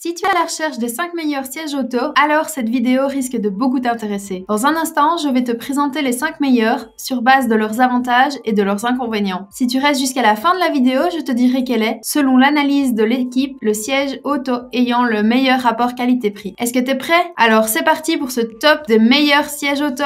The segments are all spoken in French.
Si tu es à la recherche des 5 meilleurs sièges auto, alors cette vidéo risque de beaucoup t'intéresser. Dans un instant, je vais te présenter les 5 meilleurs sur base de leurs avantages et de leurs inconvénients. Si tu restes jusqu'à la fin de la vidéo, je te dirai quel est, selon l'analyse de l'équipe, le siège auto ayant le meilleur rapport qualité-prix. Est-ce que t'es prêt? Alors c'est parti pour ce top des meilleurs sièges auto.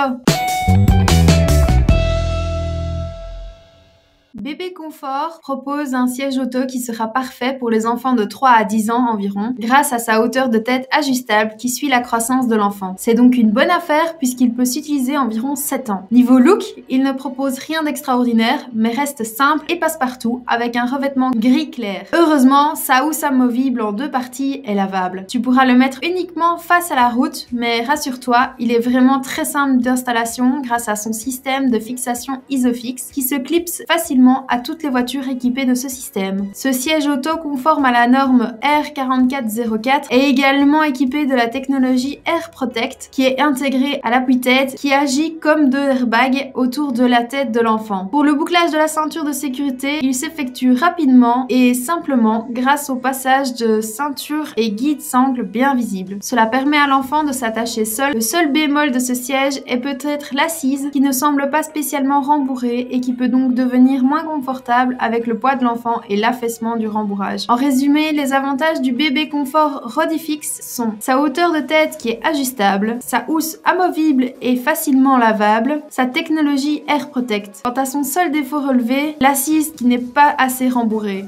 Bébé Confort propose un siège auto qui sera parfait pour les enfants de 3 à 10 ans environ, grâce à sa hauteur de tête ajustable qui suit la croissance de l'enfant. C'est donc une bonne affaire puisqu'il peut s'utiliser environ 7 ans. Niveau look, il ne propose rien d'extraordinaire, mais reste simple et passe-partout avec un revêtement gris clair. Heureusement, sa housse amovible en 2 parties est lavable. Tu pourras le mettre uniquement face à la route, mais rassure-toi, il est vraiment très simple d'installation grâce à son système de fixation Isofix qui se clipse facilement à toutes les voitures équipées de ce système. Ce siège auto conforme à la norme R4404 est également équipé de la technologie Air Protect qui est intégrée à l'appui-tête qui agit comme 2 airbags autour de la tête de l'enfant. Pour le bouclage de la ceinture de sécurité, il s'effectue rapidement et simplement grâce au passage de ceinture et guide sangle bien visible. Cela permet à l'enfant de s'attacher seul. Le seul bémol de ce siège est peut-être l'assise qui ne semble pas spécialement rembourrée et qui peut donc devenir moins confortable avec le poids de l'enfant et l'affaissement du rembourrage. En résumé, les avantages du bébé confort Rodifix sont sa hauteur de tête qui est ajustable, sa housse amovible et facilement lavable, sa technologie Air Protect. Quant à son seul défaut relevé, l'assise qui n'est pas assez rembourrée.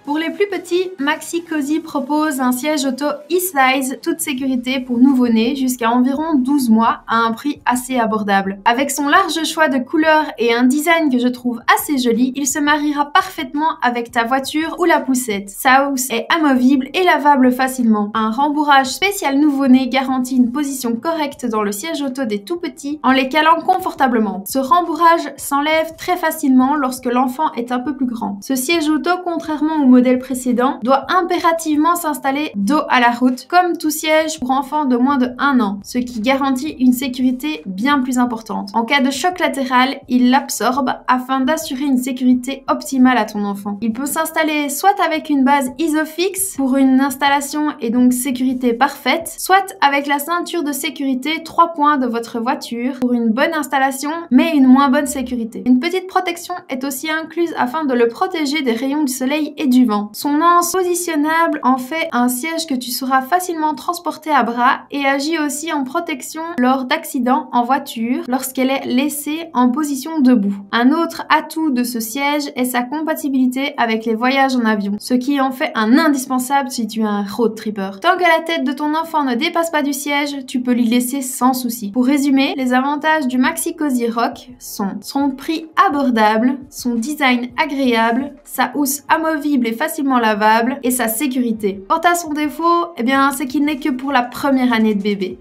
Pour les plus petits, Maxi Cozy propose un siège auto e-size toute sécurité pour nouveau-nés jusqu'à environ 12 mois à un prix assez abordable. Avec son large choix de couleurs et un design que je trouve assez joli, il se mariera parfaitement avec ta voiture ou la poussette. Sa housse est amovible et lavable facilement. Un rembourrage spécial nouveau-né garantit une position correcte dans le siège auto des tout petits en les calant confortablement. Ce rembourrage s'enlève très facilement lorsque l'enfant est un peu plus grand. Ce siège auto, contrairement au modèle précédent, doit impérativement s'installer dos à la route, comme tout siège pour enfants de moins de 1 an, ce qui garantit une sécurité bien plus importante. En cas de choc latéral, il l'absorbe afin d'assurer une sécurité optimale à ton enfant. Il peut s'installer soit avec une base Isofix pour une installation et donc sécurité parfaite, soit avec la ceinture de sécurité 3 points de votre voiture pour une bonne installation mais une moins bonne sécurité. Une petite protection est aussi incluse afin de le protéger des rayons du soleil et du vent. Son anse positionnable en fait un siège que tu sauras facilement transporter à bras et agit aussi en protection lors d'accidents en voiture lorsqu'elle est laissée en position debout. Un autre atout de ce siège est sa compatibilité avec les voyages en avion, ce qui en fait un indispensable si tu es un road tripper. Tant que la tête de ton enfant ne dépasse pas du siège, tu peux l'y laisser sans souci. Pour résumer, les avantages du Maxi Cozy Rock sont son prix abordable, son design agréable, sa housse amovible et facilement lavable et sa sécurité. Quant à son défaut, c'est qu'il n'est que pour la première année de bébé.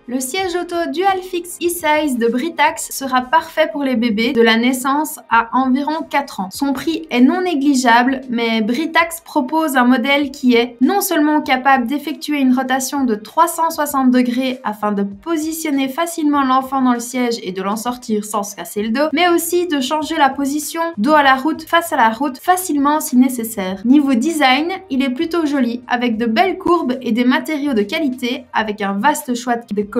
Le siège auto Dualfix e-size de Britax sera parfait pour les bébés de la naissance à environ 4 ans. Son prix est non négligeable, mais Britax propose un modèle qui est non seulement capable d'effectuer une rotation de 360 degrés afin de positionner facilement l'enfant dans le siège et de l'en sortir sans se casser le dos, mais aussi de changer la position dos à la route face à la route facilement si nécessaire. Niveau design, il est plutôt joli avec de belles courbes et des matériaux de qualité avec un vaste choix de coloris.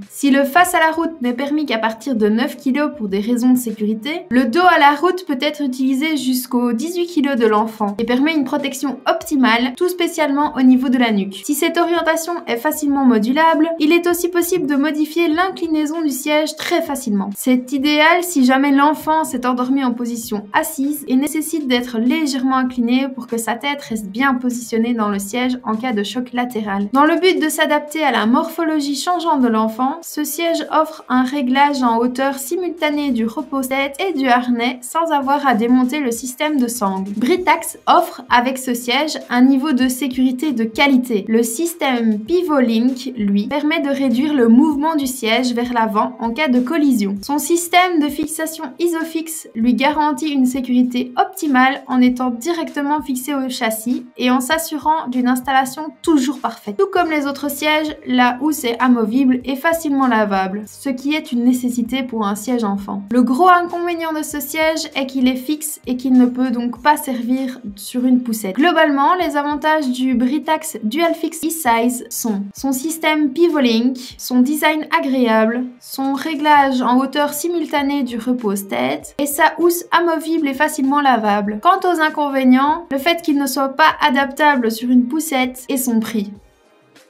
Si le face à la route n'est permis qu'à partir de 9 kg pour des raisons de sécurité, le dos à la route peut être utilisé jusqu'aux 18 kg de l'enfant et permet une protection optimale, tout spécialement au niveau de la nuque. Si cette orientation est facilement modulable, il est aussi possible de modifier l'inclinaison du siège très facilement. C'est idéal si jamais l'enfant s'est endormi en position assise et nécessite d'être légèrement incliné pour que sa tête reste bien positionnée dans le siège en cas de choc latéral. Dans le but de s'adapter à la morphologie changeante de l'enfant, ce siège offre un réglage en hauteur simultanée du repose-tête et du harnais sans avoir à démonter le système de sangle. Britax offre avec ce siège un niveau de sécurité de qualité. Le système Pivot Link, lui, permet de réduire le mouvement du siège vers l'avant en cas de collision. Son système de fixation Isofix lui garantit une sécurité optimale en étant directement fixé au châssis et en s'assurant d'une installation toujours parfaite. Tout comme les autres sièges, la housse est amovible amovible et facilement lavable, ce qui est une nécessité pour un siège enfant. Le gros inconvénient de ce siège est qu'il est fixe et qu'il ne peut donc pas servir sur une poussette. Globalement, les avantages du Britax DualFix E-Size sont son système Pivolink, son design agréable, son réglage en hauteur simultanée du repose-tête et sa housse amovible et facilement lavable. Quant aux inconvénients, le fait qu'il ne soit pas adaptable sur une poussette et son prix.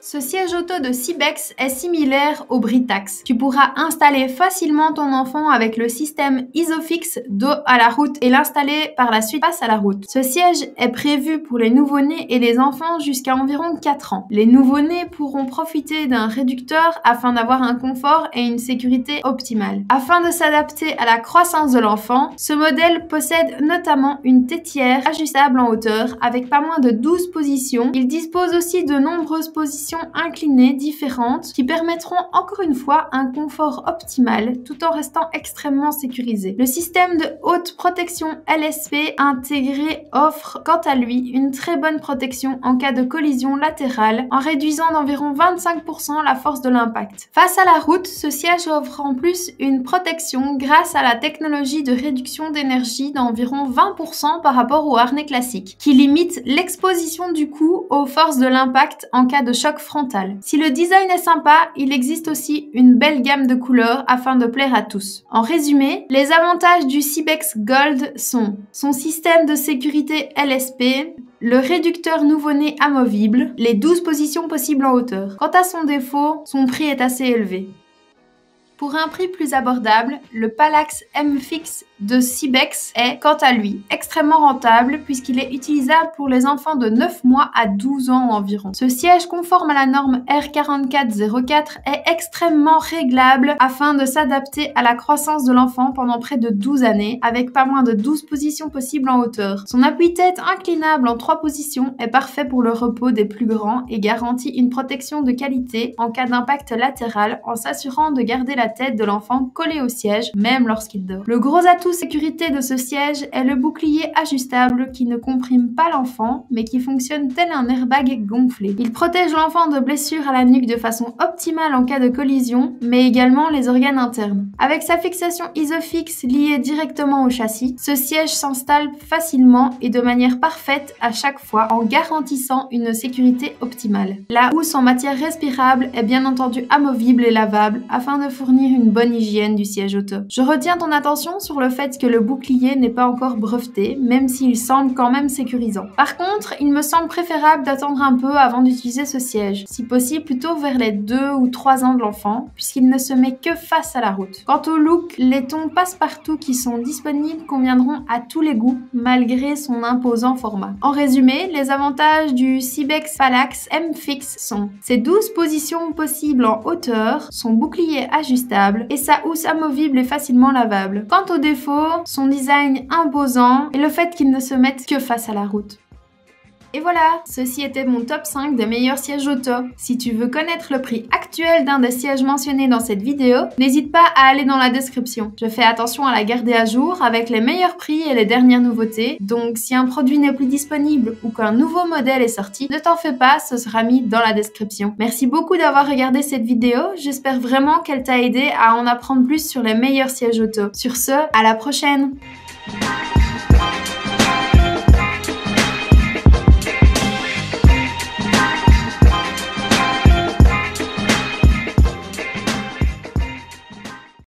Ce siège auto de Cybex est similaire au Britax. Tu pourras installer facilement ton enfant avec le système Isofix dos à la route et l'installer par la suite face à la route. Ce siège est prévu pour les nouveau-nés et les enfants jusqu'à environ 4 ans. Les nouveau-nés pourront profiter d'un réducteur afin d'avoir un confort et une sécurité optimale. Afin de s'adapter à la croissance de l'enfant, ce modèle possède notamment une tétière ajustable en hauteur avec pas moins de 12 positions. Il dispose aussi de nombreuses positions inclinées différentes qui permettront encore une fois un confort optimal tout en restant extrêmement sécurisé. Le système de haute protection LSP intégré offre quant à lui une très bonne protection en cas de collision latérale en réduisant d'environ 25% la force de l'impact. Face à la route, ce siège offre en plus une protection grâce à la technologie de réduction d'énergie d'environ 20% par rapport au harnais classique, qui limite l'exposition du cou aux forces de l'impact en cas de choc frontal. Si le design est sympa, il existe aussi une belle gamme de couleurs afin de plaire à tous. En résumé, les avantages du Cybex Gold sont son système de sécurité LSP, le réducteur nouveau-né amovible, les 12 positions possibles en hauteur. Quant à son défaut, son prix est assez élevé. Pour un prix plus abordable, le Palax M-Fix de Cybex est, quant à lui, extrêmement rentable puisqu'il est utilisable pour les enfants de 9 mois à 12 ans environ. Ce siège conforme à la norme R4404 est extrêmement réglable afin de s'adapter à la croissance de l'enfant pendant près de 12 années avec pas moins de 12 positions possibles en hauteur. Son appui-tête inclinable en 3 positions est parfait pour le repos des plus grands et garantit une protection de qualité en cas d'impact latéral en s'assurant de garder la tête de l'enfant collée au siège même lorsqu'il dort. Le gros atout sécurité de ce siège est le bouclier ajustable qui ne comprime pas l'enfant mais qui fonctionne tel un airbag gonflé. Il protège l'enfant de blessures à la nuque de façon optimale en cas de collision mais également les organes internes. Avec sa fixation Isofix liée directement au châssis, ce siège s'installe facilement et de manière parfaite à chaque fois en garantissant une sécurité optimale. La housse en matière respirable est bien entendu amovible et lavable afin de fournir une bonne hygiène du siège auto. Je retiens ton attention sur le fait que le bouclier n'est pas encore breveté, même s'il semble quand même sécurisant. Par contre, il me semble préférable d'attendre un peu avant d'utiliser ce siège, si possible plutôt vers les 2 ou 3 ans de l'enfant, puisqu'il ne se met que face à la route. Quant au look, les tons passe-partout qui sont disponibles conviendront à tous les goûts, malgré son imposant format. En résumé, les avantages du Cybex Palax M-Fix sont ses 12 positions possibles en hauteur, son bouclier ajustable et sa housse amovible et facilement lavable. Quant aux défauts, son design imposant et le fait qu'il ne se mette que face à la route. Et voilà, ceci était mon top 5 des meilleurs sièges auto. Si tu veux connaître le prix actuel d'un des sièges mentionnés dans cette vidéo, n'hésite pas à aller dans la description. Je fais attention à la garder à jour avec les meilleurs prix et les dernières nouveautés, donc si un produit n'est plus disponible ou qu'un nouveau modèle est sorti, ne t'en fais pas, ce sera mis dans la description. Merci beaucoup d'avoir regardé cette vidéo, j'espère vraiment qu'elle t'a aidé à en apprendre plus sur les meilleurs sièges auto. Sur ce, à la prochaine!